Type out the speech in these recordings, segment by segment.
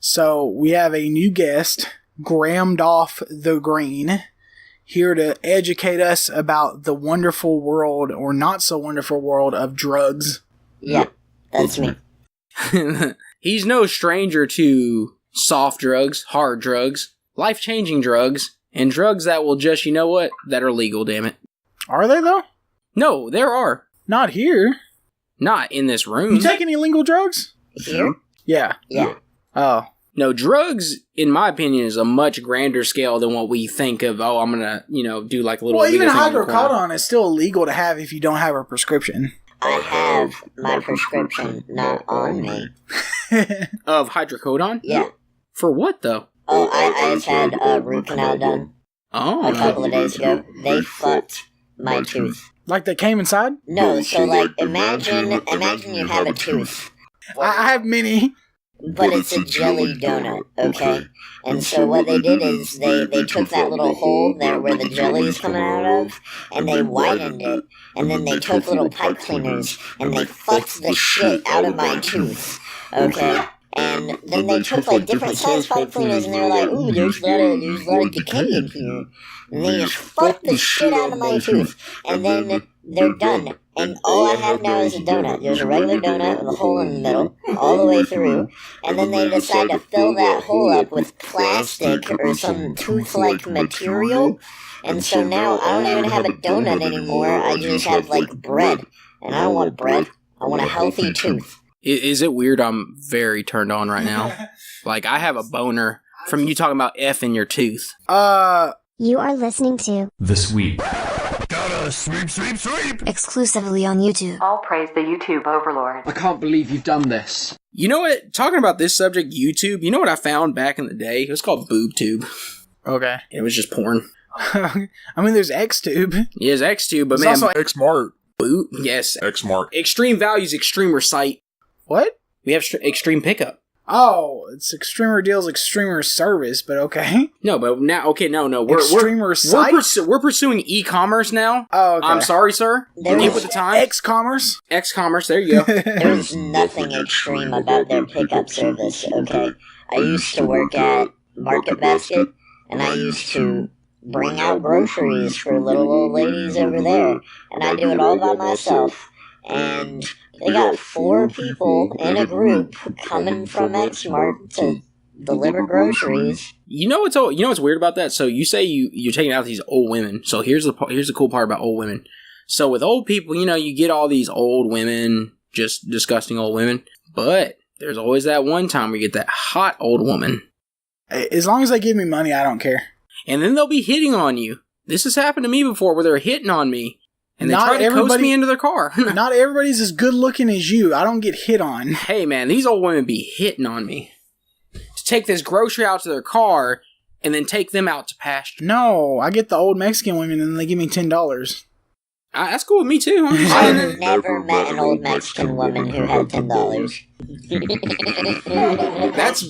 So we have a new guest, Grammed Off the Green, here to educate us about the wonderful world, or not so wonderful world, of drugs. Yeah, that's me. He's no stranger to soft drugs, hard drugs, life-changing drugs, and drugs that will just, you know what, that are legal, damn it. Are they, though? No, there are. Not here. Not in this room. You take any illegal drugs? Here? Yeah. Yeah. Oh. No, drugs, in my opinion, is a much grander scale than what we think of, I'm going to, do like a little... Well, even thing on the corner. hydrocodone is still illegal to have if you don't have a prescription. I have my prescription not on me. Of hydrocodone? Yeah. For what, though? Oh, I just had a root canal done Oh. a couple of days ago. They fucked my tooth. Like they came inside? No, so like, imagine you have a tooth. I have many. But it's a jelly donut, okay? And so what they did is they took that little hole there where the jelly is coming out of, and they widened it, and then they took little pipe cleaners, and they fucked the shit out of my tooth, okay? And then they took like different size pipe cleaners, and they were like, ooh, there's a lot of decay in here. And they just fucked the shit out of my tooth, and then they're done. And all I have now is a donut. There's a regular donut with a hole in the middle, all the way through. And then they decide to fill that hole up with plastic or some tooth-like material. And so now I don't even have a donut anymore. I just have, like, bread. And I don't want bread. I want a healthy tooth. Is it weird? I'm very turned on right now. Like, I have a boner from you talking about F in your tooth. You are listening to The Sweep. Gotta sweep. exclusively on YouTube. All praise the YouTube overlord. I can't believe you've done this. You know what? Talking about this subject, YouTube, you know what I found back in the day? It was called BoobTube. Okay. It was just porn. I mean, there's Xtube. Yes, Xtube, but There's man, also Xmart. boob, yes. Xmart. Extreme Values, Extreme Recite. What? We have Extreme Pickup. Oh, it's Extremer Deals, Extremer Service, but okay. No, but now, okay, no. Extremer Site? We're pursuing e-commerce now. Oh, okay. I'm sorry, sir. Get with the time. X-commerce? X-commerce, there you go. There's nothing extreme about their pickup service, okay? I used to work at Market Basket, and I used to bring out groceries for little old ladies over there, and I do it all by myself. And they got 4 people in a group coming from Xmart to deliver groceries. You know what's weird about that? So you say you're taking out these old women. So here's the cool part about old women. So with old people, you get all these old women, just disgusting old women. But there's always that one time where you get that hot old woman. As long as they give me money, I don't care. And then they'll be hitting on you. This has happened to me before where they're hitting on me. And they try to coast me into their car. Not everybody's as good looking as you. I don't get hit on. Hey man, these old women be hitting on me. To take this grocery out to their car and then take them out to pasture. No, I get the old Mexican women and they give me $10. That's cool with me too. I've never met an old Mexican woman who had $10. That's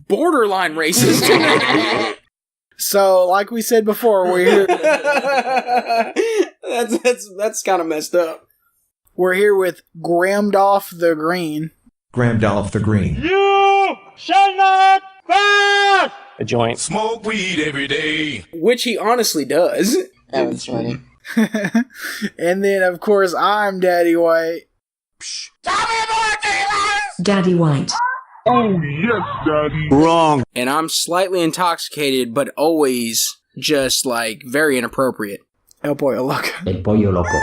borderline racist. So, like we said before, we're here. That's kind of messed up. We're here with Grammed Off the Green. Grammed Off the Green. You shall not pass! A joint. Smoke weed every day. Which he honestly does. That was funny. And then, of course, I'm Daddy White. Daddy White. Oh, yes, Daddy. Wrong. And I'm slightly intoxicated, but always just, like, very inappropriate. El Pollo Loco. El Pollo Loco.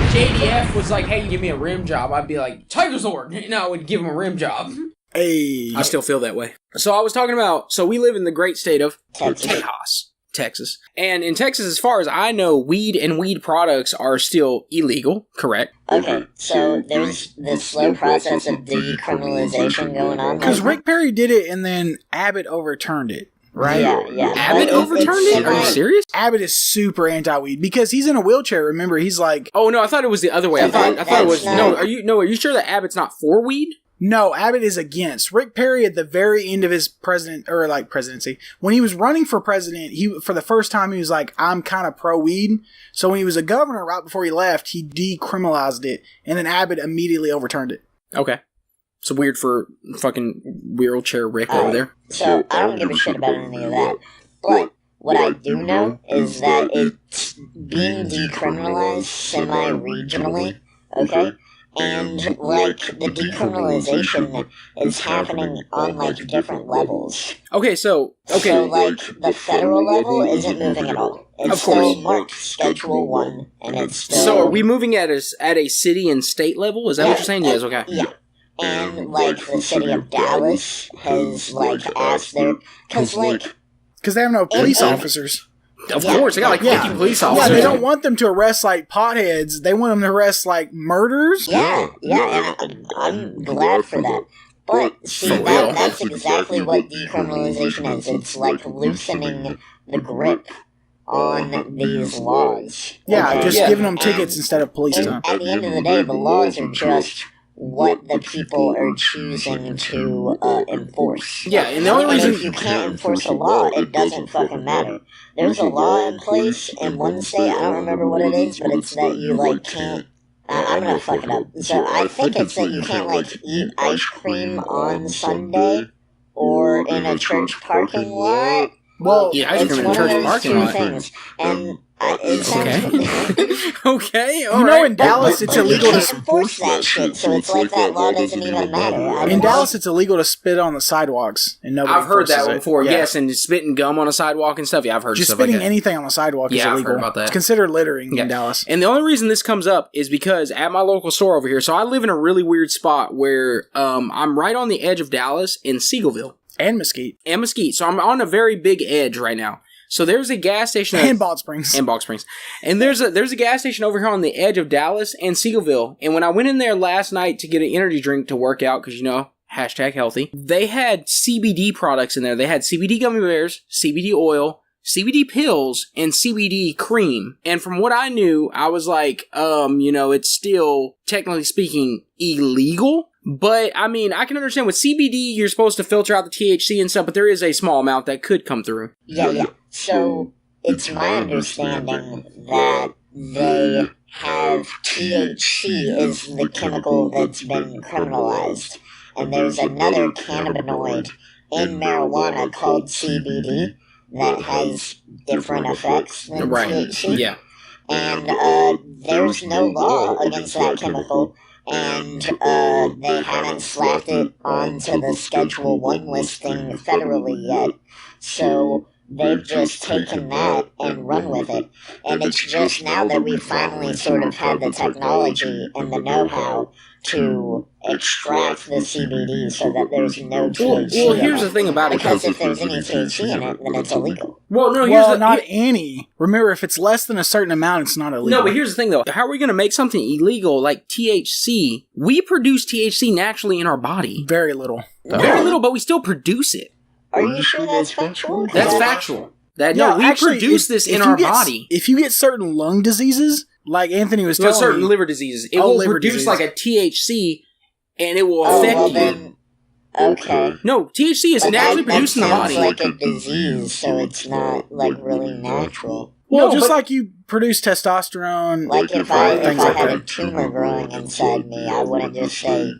JDF was like, hey, give me a rim job. I'd be like, Tiger Sword. I would give him a rim job. Hey. I still feel that way. So I was talking about, we live in the great state of Texas. Texas. And in Texas, as far as I know, weed and weed products are still illegal, correct? Okay, so there's this slow process of decriminalization going on. Because Rick Perry did it and then Abbott overturned it, right? Yeah. Abbott But overturned it? Are you serious? Abbott is super anti-weed because he's in a wheelchair. Remember, he's like, Oh, no, I thought it was the other way. I thought it was, are you sure that Abbott's not for weed? no, Abbott is against. Rick Perry at the very end of his presidency, when he was running for president, for the first time he was like, I'm kind of pro-weed. So when he was a governor, right before he left, he decriminalized it, and then Abbott immediately overturned it. Okay. It's weird for fucking wheelchair Rick over there. So I don't give a shit about any of that. But what I do know is that it's being decriminalized semi-regionally, okay? And, like, the decriminalization is happening on, like, different levels. Okay, so... Okay. So, like, the federal level isn't moving at all. It's Of course. still marked Schedule 1, and it's still... So are we moving at a city and state level? Is that what you're saying? Yes, okay. Yeah. And, like, the city of Dallas has, like, asked their... Because, like... Because they have no police officers. Of course, they got like 50 police officers. Yeah, they don't want them to arrest like potheads. They want them to arrest like murderers. Yeah, and I'm glad for that. But, see, that's exactly what decriminalization is. It's like loosening the grip on these laws. Yeah, Okay? just giving them tickets instead of police time. At the end of the day, the laws are just what the people are choosing to enforce. Yeah, and the only reason... if you can't enforce a law, it doesn't fucking matter. There's a law in place in one state, I don't remember what it is, but it's that you, like, can't... I'm gonna fuck it up. So I think it's that you can't, like, eat ice cream on Sunday or in a church parking lot. Well, yeah, ice It's cream in a one of church those parking two lot. things. And it sounds... Okay, you know, in Dallas, it's illegal You can't to enforce that shit, so it's like that law doesn't even matter. in Dallas. It's illegal to spit on the sidewalks, and nobody. I've heard that enforces one it. before. Yeah. Yes, and spitting gum on a sidewalk and stuff. Yeah, I've heard Just stuff like spitting that. anything on the sidewalk is Yeah, I've illegal. heard about that. It's considered littering Yeah. in Dallas. And the only reason this comes up is because at my local store over here, so I live in a really weird spot where I'm right on the edge of Dallas in Seagoville And Mesquite. and Mesquite. So I'm on a very big edge right now. So there's a gas station And Bald Springs. and Bog Springs. And there's a gas station over here on the edge of Dallas and Seagoville. And when I went in there last night to get an energy drink to work out, because, you know, #healthy, they had CBD products in there. They had CBD gummy bears, CBD oil, CBD pills, and CBD cream. And from what I knew, I was like, you know, it's still, technically speaking, illegal. But, I mean, I can understand with CBD, you're supposed to filter out the THC and stuff, but there is a small amount that could come through. Yeah. So, it's my understanding that they have THC is the chemical that's been criminalized. And there's another cannabinoid in marijuana called CBD that has different effects than Right. THC. Yeah. And there's no law against that chemical. And they haven't slapped it onto the Schedule 1 listing federally yet. So they've just taken that and run with it. And it's just now that we finally sort of had the technology and the know-how to extract the CBD so that there's no THC Well, in here's it. the thing about it. Because if there's any THC in it, then it's illegal. Well, no, here's Well, the, not any. Remember, if it's less than a certain amount, it's not illegal. No, but here's the thing, though. How are we going to make something illegal like THC? We produce THC naturally in our body. Very little. Very little, but we still produce it. Are you sure that's factual? That's factual. We actually, produce this if in you our get- body. If you get certain lung diseases, like Anthony was No, telling certain me, liver diseases. It Oh, will liver produce disease. like a THC, and it will Oh, affect well you. then, okay. No, THC is But naturally that produced in the sounds body. like a disease, so it's not, like, really natural. well, No, just but- like you produce testosterone. Like, if I things like had a that. tumor growing inside me, I wouldn't just say,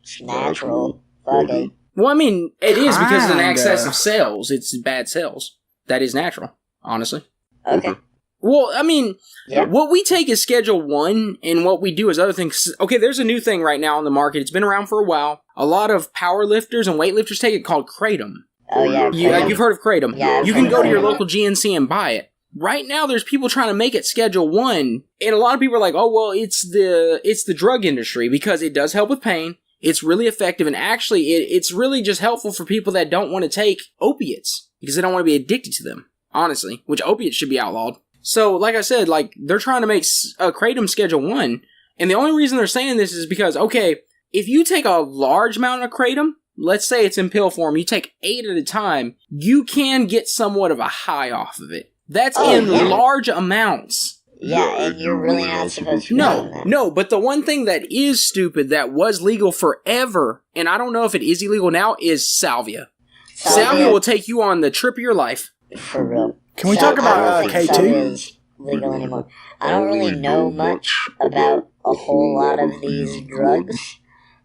it's natural. Fuck it. Well, I mean, it is because of an Kinda. excess of cells. It's bad cells. That is natural, honestly. Okay. Well, I mean, Yeah. what we take is Schedule 1, and what we do is other things. Okay, there's a new thing right now on the market. It's been around for a while. A lot of power lifters and weightlifters take it called Kratom. Oh, yeah. You've heard of Kratom. Yeah, I've You can heard go of to your Kratom. local GNC and buy it. Right now, there's people trying to make it Schedule 1, and a lot of people are like, oh, well, it's the drug industry, because it does help with pain. It's really effective, and actually, it's really just helpful for people that don't want to take opiates, because they don't want to be addicted to them, honestly, which opiates should be outlawed. So, like I said, like, they're trying to make Kratom Schedule 1, and the only reason they're saying this is because, okay, if you take a large amount of Kratom, let's say it's in pill form, you take 8 at a time, you can get somewhat of a high off of it. That's Oh, in yeah. large amounts. Yeah, and you're really not supposed to be doing that. No, but the one thing that is stupid that was legal forever, and I don't know if it is illegal now, is salvia. Salvia will take you on the trip of your life. For real. Can we So, talk about, I don't think K2? salvia is legal anymore. I don't really know much about a whole lot of these drugs,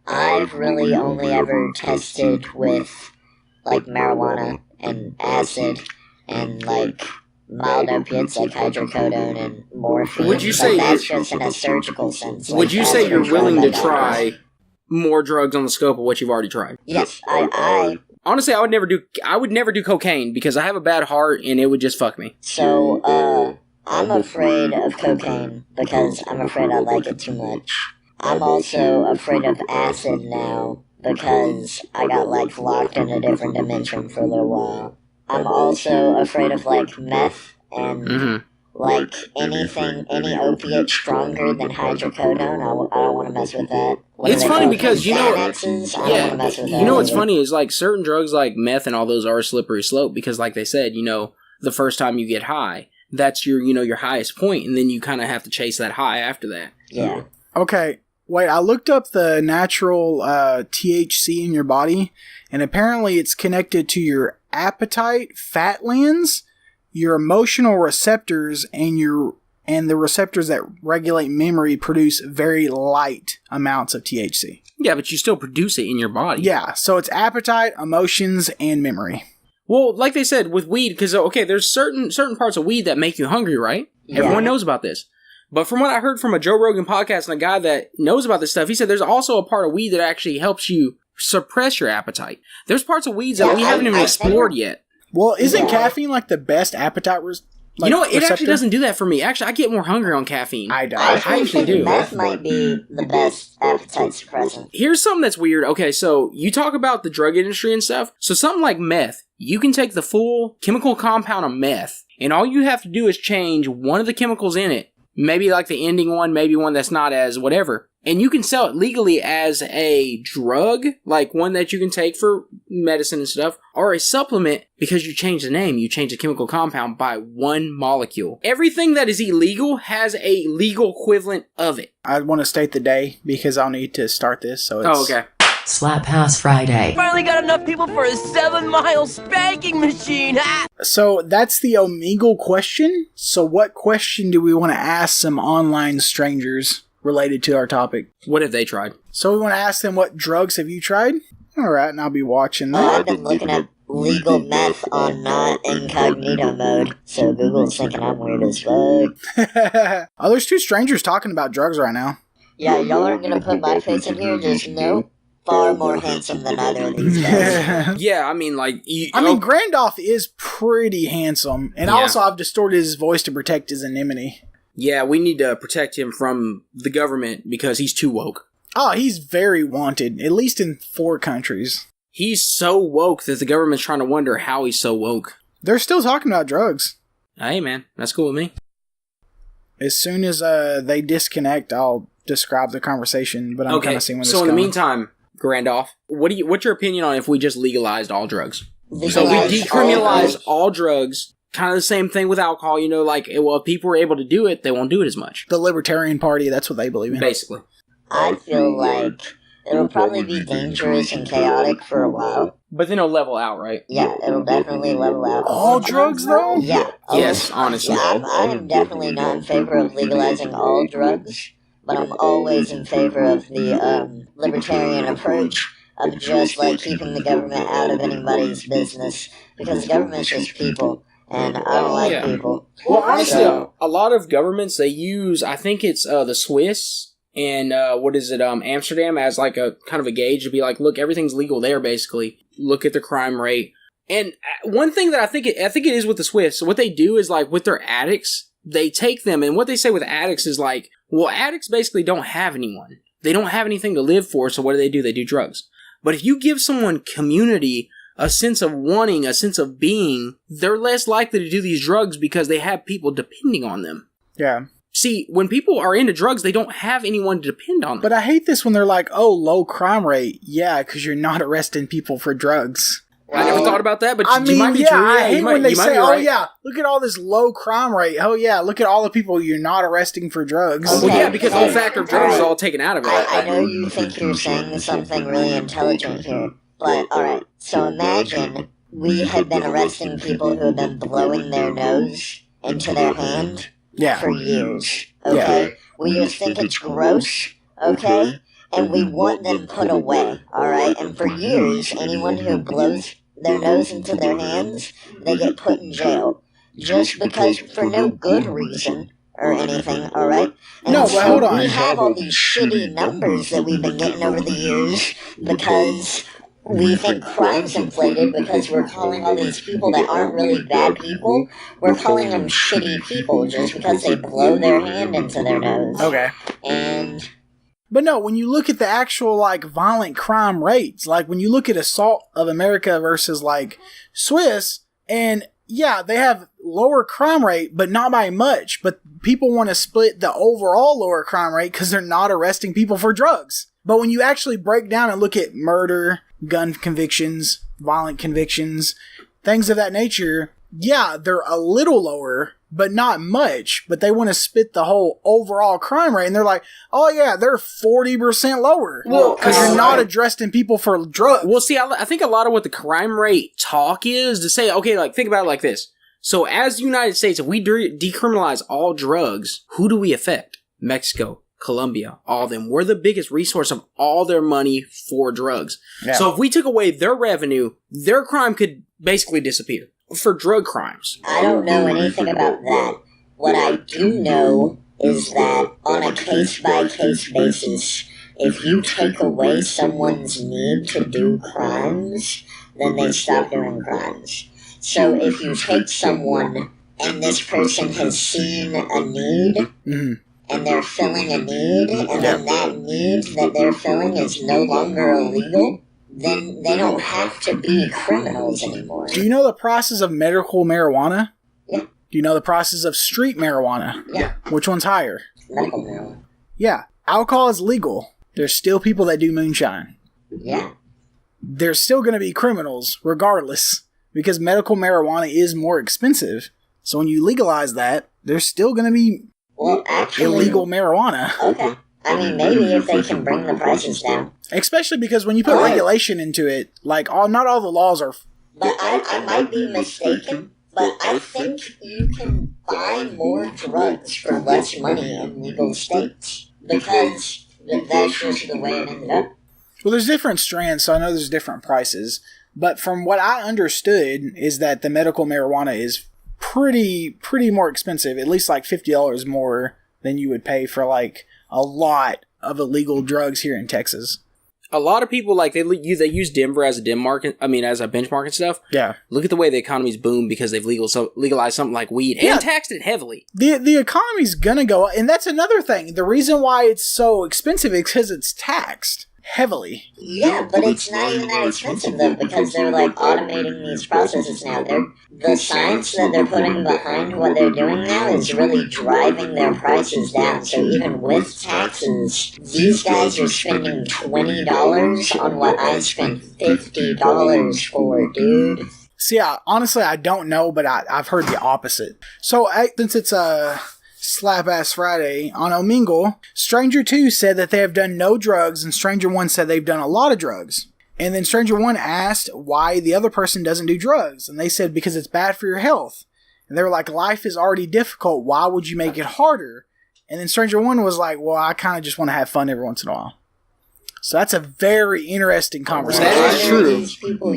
I've really only ever tested with, like, marijuana and acid and, like, mild opiates like hydrocodone and morphine. Would you but say that's just in a surgical sense? Would like, you that's say you're willing to controlled by doctors. try more drugs on the scope of what you've already tried? Yes, I Honestly, I would never do cocaine because I have a bad heart and it would just fuck me. So, I'm afraid of cocaine because I'm afraid I like it too much. I'm also afraid of acid now because I got, like, locked in a different dimension for a little while. I'm also afraid of, like, meth and, like, any opiate stronger than hydrocodone. I don't want to mess with that. What It's are they funny called? because, you know, Xanaxes? I don't want to mess with that. you know what's either. funny is, like, certain drugs like meth and all those are a slippery slope because, like they said, you know, the first time you get high, that's your, you know, your highest point, and then you kind of have to chase that high after that. Yeah. Okay, wait, I looked up the natural THC in your body, and apparently it's connected to your appetite, fat glands, your emotional receptors, and the receptors that regulate memory produce very light amounts of THC. Yeah, but you still produce it in your body. Yeah, so it's appetite, emotions, and memory. Well, like they said with weed, because okay, there's certain parts of weed that make you hungry, right? Yeah. Everyone knows about this. But from what I heard from a Joe Rogan podcast and a guy that knows about this stuff, he said there's also a part of weed that actually helps you suppress your appetite. There's parts of weeds that we haven't even explored yet. Well, isn't caffeine like the best appetite? You know what? It actually doesn't do that for me. Actually, I get more hungry on caffeine. I don't. I actually think do. meth might be the best appetite suppressant. Here's something that's weird. Okay, so you talk about the drug industry and stuff. So something like meth, you can take the full chemical compound of meth, and all you have to do is change one of the chemicals in it. Maybe like the ending one, maybe one that's not as whatever. And you can sell it legally as a drug, like one that you can take for medicine and stuff, or a supplement because you change the name, you change the chemical compound by one molecule. Everything that is illegal has a legal equivalent of it. I want to state the day because I'll need to start this. So it's, Oh, okay. Slap House Friday. Finally got enough people for a 7-mile spanking machine. Ah! So that's the Omegle question. So what question do we want to ask some online strangers related to our topic? What have they tried? So we want to ask them, what drugs have you tried? All right, and I'll be watching that. I've been looking at legal meth on not incognito mode, so Google's thinking I'm weird as fuck. Oh, there's two strangers talking about drugs right now. Yeah, y'all aren't gonna put my face in here, just no. Far more handsome than either of these guys. Yeah, I mean, like... Grandolph is pretty handsome, and Yeah. also I've distorted his voice to protect his anonymity. Yeah, we need to protect him from the government because he's too woke. Oh, he's very wanted, at least in 4 countries. He's so woke that the government's trying to wonder how he's so woke. They're still talking about drugs. Hey, man, that's cool with me. As soon as they disconnect, I'll describe the conversation, but I'm kind of seeing where this is so in the going. meantime, Grandolph, what's your opinion on if we just legalized all drugs? So we Legalized decriminalize all all drugs, kind of the same thing with alcohol, you know, like, well, if people were able to do it, they won't do it as much. The Libertarian Party, that's what they believe in. Basically. I feel like it'll probably be dangerous and chaotic for a while. But then it'll level out, right? Yeah, it'll definitely level out. All drugs, though? Yeah. Yes, honestly. Yeah, I am definitely not in favor of legalizing all drugs, but I'm always in favor of the libertarian approach of just, like, keeping the government out of anybody's business, because the government's just people, and I don't like people. Well, honestly, So- a lot of governments, they use, I think it's the Swiss and Amsterdam as like a kind of a gauge to be like, look, everything's legal there, basically. Look at the crime rate. And one thing that I think it is with the Swiss, so what they do is like with their addicts, they take them, and what they say with addicts is like, well, addicts basically don't have anyone. They don't have anything to live for, so what do? They do drugs. But if you give someone community, a sense of wanting, a sense of being, they're less likely to do these drugs because they have people depending on them. Yeah. See, when people are into drugs, they don't have anyone to depend on them. But I hate this when they're like, oh, low crime rate. Yeah, because you're not arresting people for drugs. I never thought about that, but I mean, you might be yeah, true. I hate when they you might say, be oh, right. yeah, look at all this low crime rate. Oh, yeah, look at all the people you're not arresting for drugs. Well, yeah, because the whole factor of drugs is all taken out of it. I know you think you're saying something really intelligent here, but alright, so imagine we had been arresting people who have been blowing their nose into their hand Yeah. for years, okay? We just think it's gross, okay? and we want them put away, alright? And for years, anyone who blows their nose into their hands, they get put in jail. Just because, for no good reason or anything, alright? No, but hold on. We have all these shitty numbers that we've been getting over the years because we think crime's inflated because we're calling all these people that aren't really bad people, we're calling them shitty people just because they blow their hand into their nose. Okay. And... But no, when you look at the actual, like, violent crime rates, like, when you look at Assault of America versus, like, Swiss, and, yeah, they have lower crime rate, but not by much, but people want to split the overall lower crime rate because they're not arresting people for drugs. But when you actually break down and look at murder, gun convictions, violent convictions, things of that nature, yeah, they're a little lower, but not much. But they want to spit the whole overall crime rate, and they're like, oh yeah, they're 40% lower. Well, because you're not addressing people for drugs. Well, see, I think a lot of what the crime rate talk is to say, okay, like, think about it like this. So as the United States, if we decriminalize all drugs, who do we affect? Mexico, Colombia, all of them. We're the biggest resource of all their money for drugs. Yeah. So if we took away their revenue, their crime could basically disappear for drug crimes. I don't know anything about that. What I do know is that on a case-by-case basis, if you take away someone's need to do crimes, then they stop doing crimes. So if you take someone and this person has seen a need, and they're filling a need, and then that need that they're filling is no longer illegal, then they don't have to be criminals anymore. Do you know the prices of medical marijuana? Yeah. Do you know the prices of street marijuana? Yeah. Which one's higher? Medical marijuana. Yeah. Alcohol is legal. There's still people that do moonshine. Yeah. There's still going to be criminals, regardless, because medical marijuana is more expensive. So when you legalize that, there's still going to be illegal marijuana. Okay. I mean, maybe if they can bring the prices down. Especially because when you put regulation into it, like, not all the laws are... But I might be mistaken, but I think you can buy more drugs for less money in legal states. Because that's just the way it ended up. Well, there's different strands, so I know there's different prices. But from what I understood is that the medical marijuana is pretty more expensive, at least like $50 more than you would pay for like a lot of illegal drugs here in Texas. A lot of people, like, they use Denver as a as a benchmark and stuff. Yeah. Look at the way the economy's boomed because they've legalized something like weed and taxed it heavily. The economy's gonna go up, and that's another thing. The reason why it's so expensive is because it's taxed heavily. Yeah, but it's not even that expensive though, because they're like automating these processes now. The science that they're putting behind what they're doing now is really driving their prices down. So even with taxes, these guys are spending $20 on what I spent $50 for, dude. See, honestly, I don't know, but I've heard the opposite. So since it's Slap Ass Friday, on Omegle, Stranger 2 said that they have done no drugs, and Stranger 1 said they've done a lot of drugs. And then Stranger 1 asked why the other person doesn't do drugs, and they said because it's bad for your health. And they were like, life is already difficult, why would you make it harder? And then Stranger 1 was like, well, I kind of just want to have fun every once in a while. So that's a very interesting conversation. That is true. These people,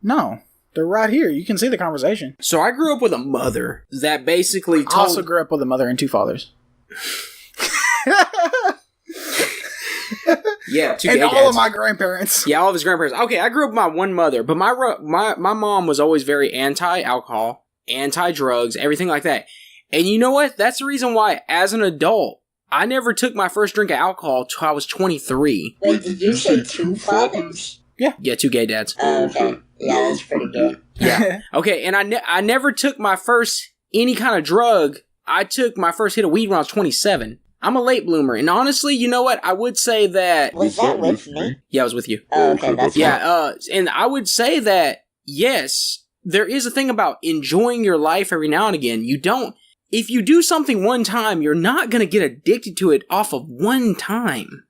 No. They're right here. You can see the conversation. So I grew up with a mother that basically told... I also grew up with a mother and two fathers. Yeah, two and gay all dads. of my grandparents. Yeah, all of his grandparents. Okay, I grew up with my one mother, but my mom was always very anti-alcohol, anti-drugs, everything like that. And you know what? That's the reason why, as an adult, I never took my first drink of alcohol till I was 23. Wait, did you say two fathers? Yeah, two gay dads. Okay. Yeah, that's pretty good. Yeah. Okay, and I never took my first any kind of drug. I took my first hit of weed when I was 27. I'm a late bloomer, and honestly, you know what? I would say that... Was that with me? Yeah, I was with you. Oh, okay, that's yeah. And I would say that, yes, there is a thing about enjoying your life every now and again. You don't... If you do something one time, you're not going to get addicted to it off of one time.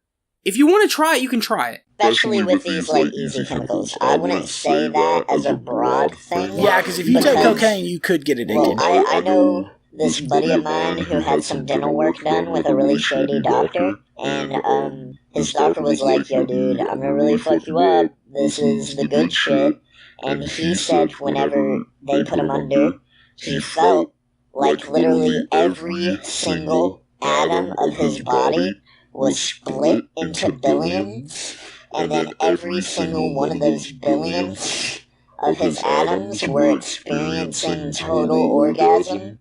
If you want to try it, you can try it. Especially with these, like, easy chemicals. I wouldn't say that as a broad thing. Yeah, because if you take cocaine, you could get addicted. Well, I know this buddy of mine who had some dental work done with a really shady doctor, and his doctor was like, yo dude, I'm gonna really fuck you up, this is the good shit. And he said whenever they put him under, he felt like literally every single atom of his body was split into billions, and then every single one of those billions of his atoms were experiencing total orgasm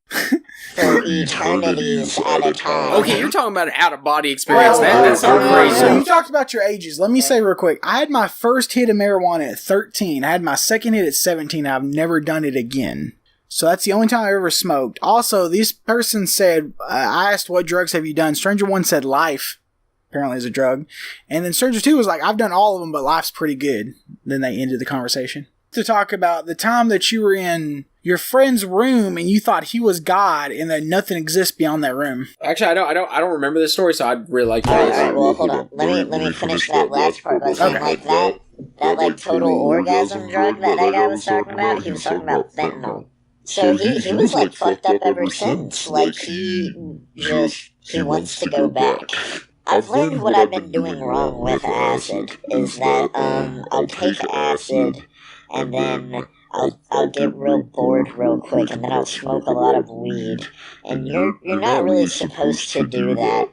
for eternities at a time. Okay, you're talking about an out-of-body experience. That's so crazy. So you talked about your ages. Let me say real quick. I had my first hit of marijuana at 13. I had my second hit at 17. I've never done it again. So that's the only time I ever smoked. Also, this person said, I asked, what drugs have you done? Stranger 1 said life. Apparently is a drug. And then Stranger 2 was like, I've done all of them, but life's pretty good. Then they ended the conversation. To talk about the time that you were in your friend's room and you thought he was God and that nothing exists beyond that room. Actually, I don't remember this story, so I'd really like to. All right, well, hold on. Let me finish that last part by saying like that like total orgasm drug that guy was talking about. He was talking about fentanyl. So he was like fucked up ever since. Like he wants to go back. I've learned what I've been doing wrong with acid is that I'll take acid and then I'll get real bored real quick, and then I'll smoke a lot of weed. And you're not really supposed to do that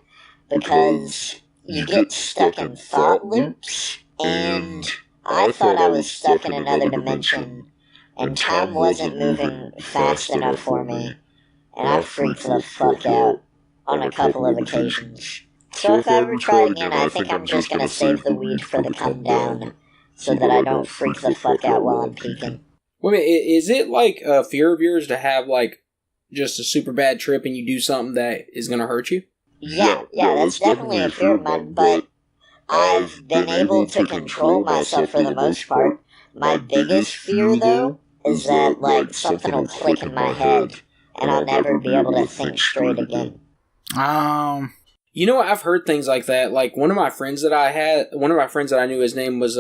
because you get stuck in thought loops, and I thought I was stuck in another dimension, and time wasn't moving fast enough for me, and I freaked the fuck out on a couple of occasions. So if I ever try again, I think I'm just gonna save the weed for the come down, so that I don't freak the fuck out while I'm peeking. Wait, is it like a fear of yours to have like just a super bad trip and you do something that is going to hurt you? Yeah, that's definitely a fear of mine, but I've been able to control myself for the most part. My biggest fear, though, is that like something will click in my head and I'll never be able to think straight again. You know, I've heard things like that. Like one of my friends that I knew, his name was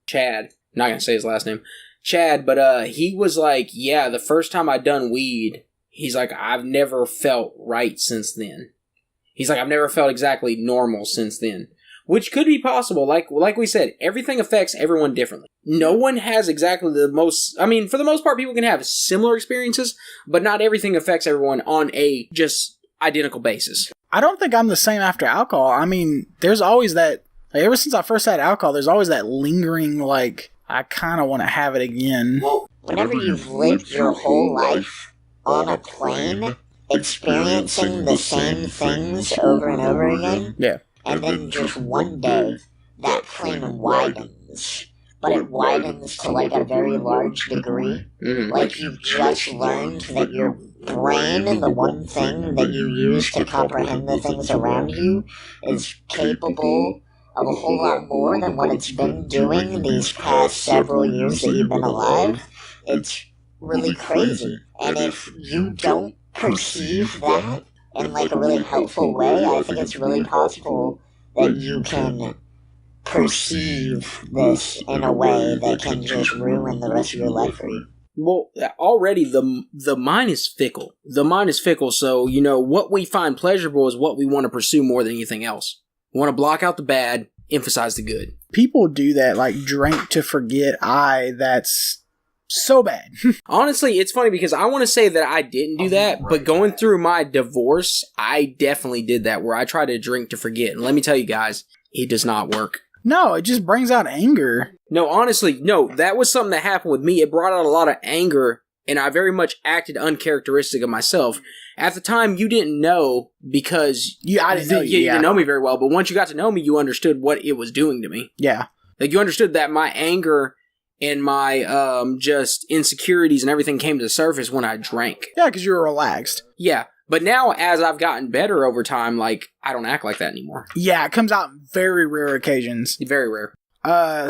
Chad. I'm not gonna say his last name, Chad. But he was like, yeah, the first time I done weed, he's like, I've never felt right since then. He's like, I've never felt exactly normal since then, which could be possible. Like we said, everything affects everyone differently. No one has exactly the most. I mean, for the most part, people can have similar experiences, but not everything affects everyone on a just identical basis. I don't think I'm the same after alcohol. I mean, there's always that, like, ever since I first had alcohol, there's always that lingering, like, I kind of want to have it again. Well, whenever you've lived your whole life on a plane, experiencing the same things over and over again, yeah, and then just one day, that plane widens, but it widens to, like, a very large degree. Mm-hmm. Like, you've just learned that your brain, and the one thing that you use to comprehend the things around you, is capable of a whole lot more than what it's been doing these past several years that you've been alive. It's really crazy. And if you don't perceive that in like a really helpful way, I think it's really possible that you can perceive this in a way that can just ruin the rest of your life for you. Well, already the mind is fickle. The mind is fickle, so, you know, what we find pleasurable is what we want to pursue more than anything else. We want to block out the bad, emphasize the good. People do that, like, drink to forget that's so bad. Honestly, it's funny because I want to say that I didn't do that, but going through my divorce, I definitely did that, where I tried to drink to forget. And let me tell you guys, it does not work. No, it just brings out anger. No, honestly, no, that was something that happened with me. It brought out a lot of anger, and I very much acted uncharacteristic of myself. At the time, you didn't know because I didn't know you. You didn't know me very well, but once you got to know me, you understood what it was doing to me. Yeah. Like, you understood that my anger and my just insecurities and everything came to the surface when I drank. Yeah, because you were relaxed. Yeah. But now, as I've gotten better over time, like, I don't act like that anymore. Yeah, it comes out in very rare occasions. Very rare.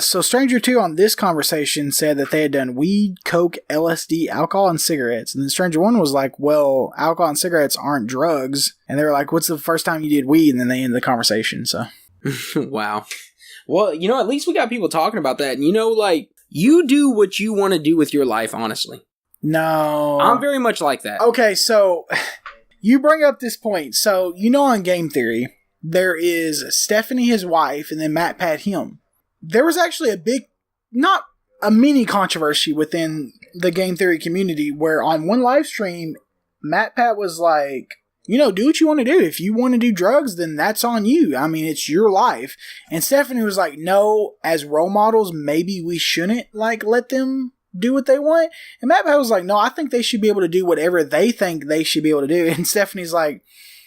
So Stranger 2 on this conversation said that they had done weed, coke, LSD, alcohol, and cigarettes. And then Stranger 1 was like, well, alcohol and cigarettes aren't drugs. And they were like, what's the first time you did weed? And then they ended the conversation, so. Wow. Well, you know, at least we got people talking about that. And, you know, like, you do what you want to do with your life, honestly. No. I'm very much like that. Okay, so you bring up this point. So, on Game Theory, there is Stephanie, his wife, and then Matt Pat him. There was actually a big, not a mini controversy within the Game Theory community where on one live stream, Matt Pat was like, do what you want to do. If you want to do drugs, then that's on you. I mean, it's your life. And Stephanie was like, no, as role models, maybe we shouldn't let them do what they want. And Matt Pat was like, no, I think they should be able to do whatever they think they should be able to do. And Stephanie's like,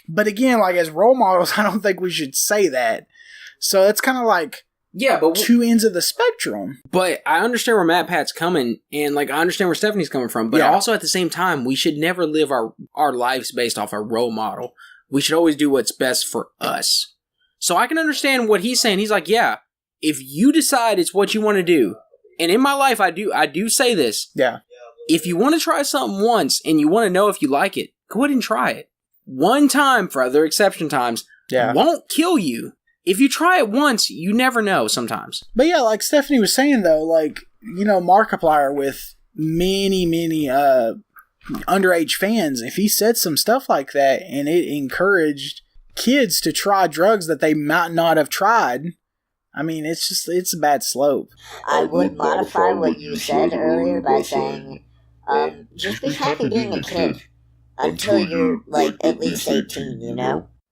but again, as role models, I don't think we should say that. So that's kind of but two ends of the spectrum. But I understand where Matt Pat's coming, and I understand where Stephanie's coming from. But also at the same time, we should never live our lives based off a role model. We should always do what's best for us. So I can understand what he's saying. He's like, yeah, if you decide it's what you want to do, and in my life I do say this. Yeah. If you want to try something once and you want to know if you like it, go ahead and try it. One time, for other exception times, won't kill you. If you try it once, you never know sometimes. But yeah, like Stephanie was saying though, Markiplier with many underage fans, if he said some stuff like that and it encouraged kids to try drugs that they might not have tried, I mean, it's a bad slope. I would modify what you said earlier by saying, just be happy being a kid until you're at least 18,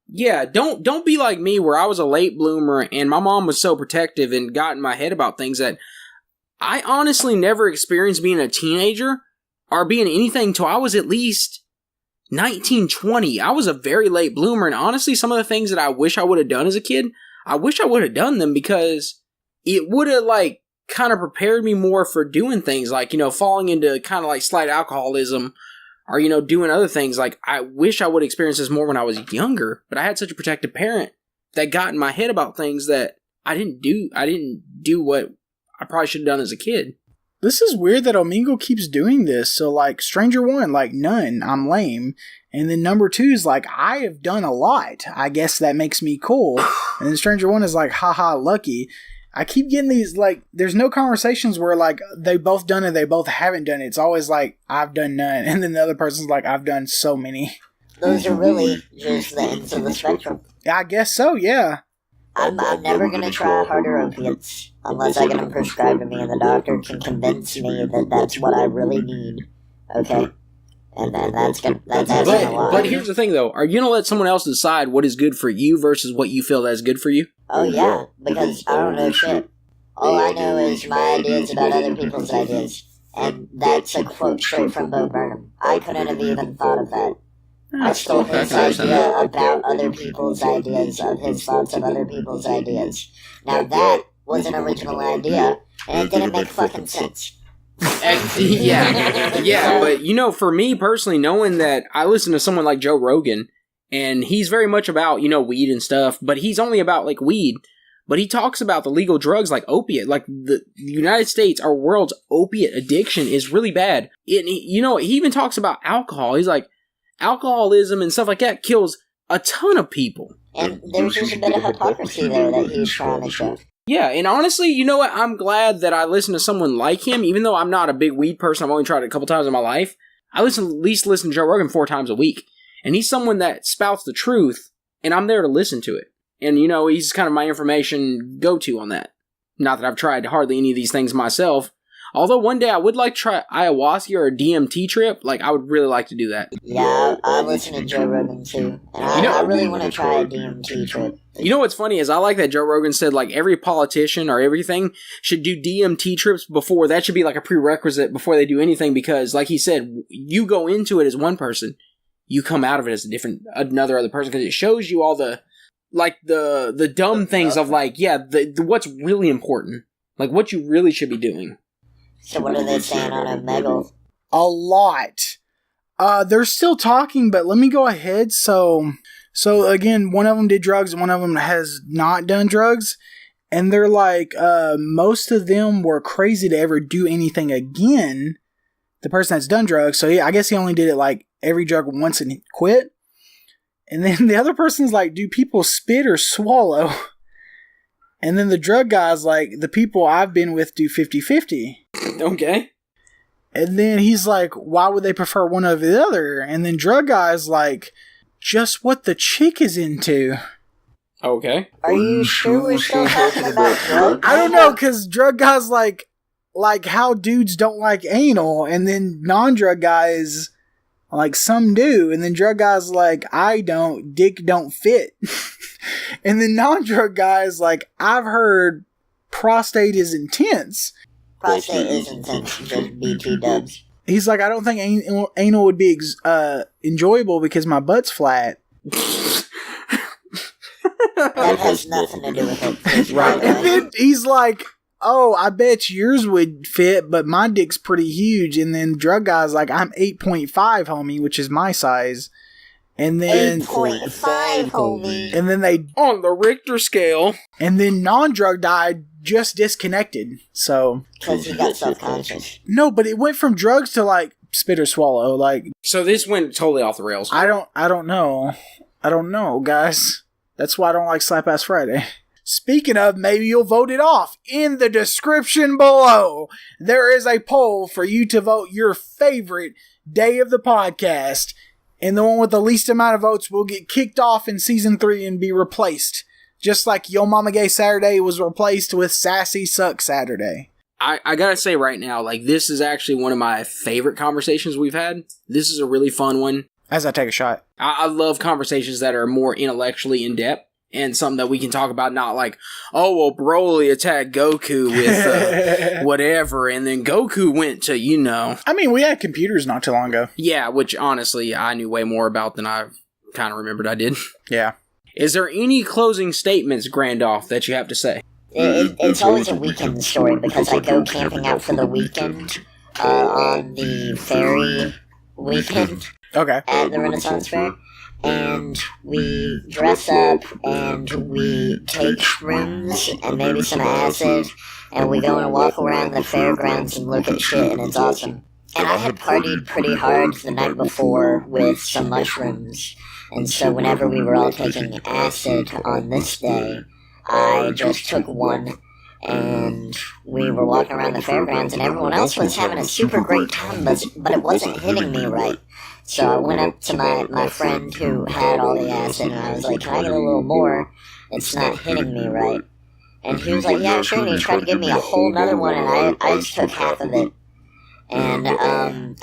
Yeah, don't be like me where I was a late bloomer and my mom was so protective and got in my head about things that I honestly never experienced being a teenager or being anything till I was at least 19, 20. I was a very late bloomer, and honestly, some of the things that I wish I would have done as a kid, I wish I would have done them because it would have kind of prepared me more for doing things falling into kind of slight alcoholism or, doing other things. I wish I would experience this more when I was younger, but I had such a protective parent that got in my head about things that I didn't do what I probably should have done as a kid. This is weird that Omegle keeps doing this. So, Stranger 1, none, I'm lame. And then number 2 is I have done a lot. I guess that makes me cool. And then Stranger 1 is haha, lucky. I keep getting these, there's no conversations where, they both done it, they both haven't done it. It's always I've done none. And then the other person's I've done so many. Those are really just the ends of the spectrum. I guess so, yeah. I'm never going to try harder opiates unless I get them prescribed to me and the doctor can convince me that that's what I really need. Okay? And then that's asking a lot. But here's the thing, though. Are you going to let someone else decide what is good for you versus what you feel that's good for you? Oh, yeah, because I don't know shit. All I know is my ideas about other people's ideas. And that's a quote straight from Bo Burnham. I couldn't have even thought of that. I stole his idea about other people's ideas, of his thoughts of other people's ideas. Now that was an original idea, and it didn't make fucking sense. Yeah, but for me personally, knowing that I listen to someone like Joe Rogan, and he's very much about, weed and stuff, but he's only about weed, but he talks about the legal drugs like opiate, the United States, our world's opiate addiction is really bad. And he even talks about alcohol. He's like, alcoholism and stuff like that kills a ton of people. And there's just a bit of hypocrisy there that he's trying to show. Yeah, and honestly, you know what? I'm glad that I listen to someone like him, even though I'm not a big weed person. I've only tried it a couple times in my life. I at least listen to Joe Rogan 4 times a week. And he's someone that spouts the truth, and I'm there to listen to it. And, he's kind of my information go-to on that. Not that I've tried hardly any of these things myself. Although one day I would like to try ayahuasca or a DMT trip. I would really like to do that. Yeah, I listen to Joe Rogan too. And I really want to try a DMT trip. You know what's funny is I like that Joe Rogan said every politician or everything should do DMT trips before. That should be a prerequisite before they do anything because, like he said, you go into it as one person, you come out of it as another other person because it shows you all the the dumb things of what's really important, what you really should be doing. So what are they saying on Omegle? A lot. They're still talking, but let me go ahead. So again, one of them did drugs and one of them has not done drugs. And they're most of them were crazy to ever do anything again. The person that's done drugs. So yeah, I guess he only did it every drug once and quit. And then the other person's do people spit or swallow? And then the drug guy's the people I've been with do 50-50. Okay. And then he's like, why would they prefer one over the other? And then Drug Guy's like, just what the chick is into. Okay. Are you sure we're still talking about drugs? I don't know, because Drug Guy's like how dudes don't like anal, and then non-drug guys, like some do, and then Drug Guy's like, I don't, dick don't fit. And then non-drug guys like, I've heard prostate is intense. Prostate is intense, just BT dubs. He's like, I don't think anal would be enjoyable because my butt's flat. That has nothing to do with it. Right. And then he's like, oh, I bet yours would fit, but my dick's pretty huge. And then Drug Guy's like, I'm 8.5, homie, which is my size. And then 8.5, homie. And then they on the Richter scale. And then non-drug guy just disconnected. So because he got self-conscious. No, but it went from drugs to like spit or swallow. Like, so this went totally off the rails. I don't know, guys. That's why I don't like Slap Ass Friday. Speaking of, maybe you'll vote it off. In the description below, there is a poll for you to vote your favorite day of the podcast. And the one with the least amount of votes will get kicked off in season 3 and be replaced. Just like Yo Mama Gay Saturday was replaced with Sassy Suck Saturday. I gotta say right now, like, this is actually one of my favorite conversations we've had. This is a really fun one. As I take a shot. I love conversations that are more intellectually in-depth and something that we can talk about, not like, oh, well, Broly attacked Goku with whatever, and then Goku went to, you know. I mean, we had computers not too long ago. Yeah, which, honestly, I knew way more about than I kind of remembered I did. Yeah. Is there any closing statements, Grandoff, that you have to say? It's always a weekend story because I go camping out for the weekend on the ferry weekend. Okay. At the Renaissance Fair. And we dress up and we take shrooms and maybe some acid and we go and walk around the fairgrounds and look at shit and it's awesome. And I had partied pretty hard the night before with some mushrooms. And so whenever we were all taking acid on this day, I just took one and we were walking around the fairgrounds and everyone else was having a super great time, but it wasn't hitting me right. So I went up to my friend who had all the acid and I was like, can I get a little more? It's not hitting me right. And he was like, yeah, sure. And he tried to give me a whole nother one and I just took half of it. And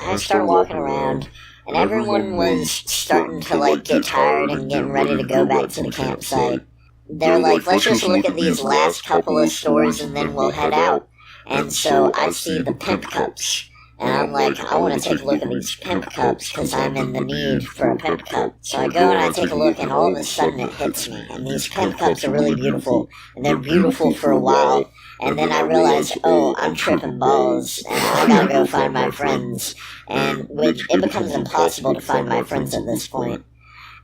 I started walking around and everyone was starting to like get tired and getting ready to go back to the campsite. They're like, let's just look at these last couple of stores and then we'll head out. And so I see the pimp cups. And I'm like, I want to take a look at these pimp cups because I'm in the need for a pimp cup. So I go and I take a look and all of a sudden it hits me. And these pimp cups are really beautiful. And they're beautiful for a while. And then I realize, oh, I'm tripping balls. And I gotta go find my friends. And it becomes impossible to find my friends at this point.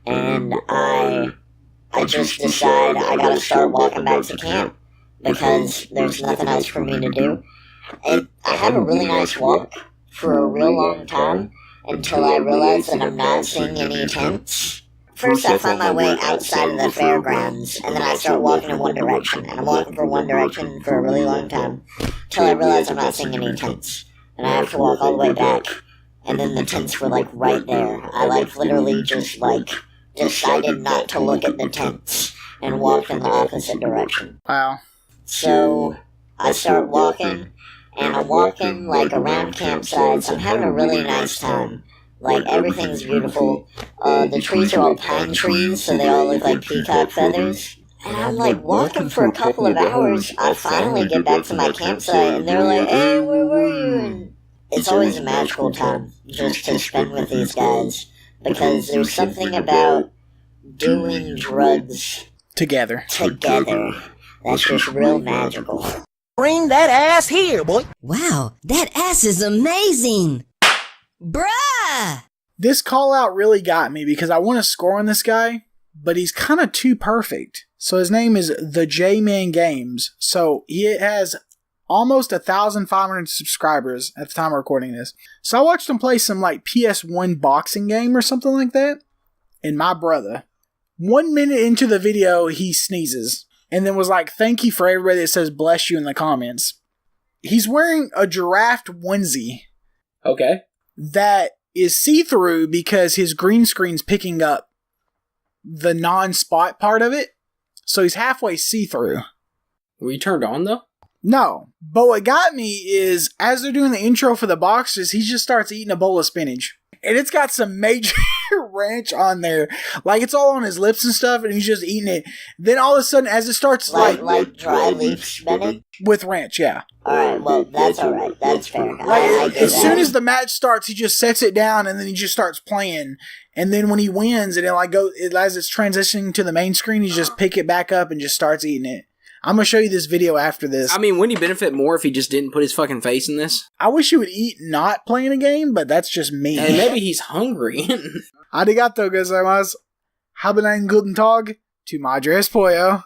And I just decide I gotta start walking back to camp because there's nothing else for me to do. And I have a really nice walk for a real long time until I realize that I'm not seeing any tents. First I find my way outside of the fairgrounds and then I start walking in one direction and I'm walking for one direction for a really long time until I realize I'm not seeing any tents. And I have to walk all the way back and then the tents were like right there. I like literally just like decided not to look at the tents and walked in the opposite direction. Wow. So I start walking, and I'm walking like around campsites. I'm having a really nice time. Like everything's beautiful. The trees are all pine trees, so they all look like peacock feathers. And I'm like walking for a couple of hours. I finally get back to my campsite, and they're like, "Hey, where were you?" And it's always a magical time just to spend with these guys. Because there's something about doing drugs together that's just real magical. Bring that ass here, boy. Wow, that ass is amazing. Bruh! This call out really got me because I want to score on this guy, but he's kind of too perfect. So his name is The J-Man Games. So he has almost 1,500 subscribers at the time of recording this. So I watched him play some like PS1 boxing game or something like that. And my brother, 1 minute into the video, he sneezes. And then was like, thank you for everybody that says bless you in the comments. He's wearing a giraffe onesie. Okay. that is see-through because his green screen's picking up the non-spot part of it. So he's halfway see-through. Were you turned on, though? No. But what got me is, as they're doing the intro for the boxes, he just starts eating a bowl of spinach. And it's got some major ranch on there. Like, it's all on his lips and stuff, and he's just eating it. Then all of a sudden, as it starts, like dry leaf spinach? With ranch, yeah. Alright, well, that's alright. That's fair. As soon as the match starts, he just sets it down, and then he just starts playing. And then when he wins, and as it's transitioning to the main screen, he just pick it back up and just starts eating it. I'm going to show you this video after this. I mean, wouldn't he benefit more if he just didn't put his fucking face in this? I wish he would eat not playing a game, but that's just me. And maybe he's hungry. Arigato gozaimasu. Haben einen guten Tag. Tu madre es pollo.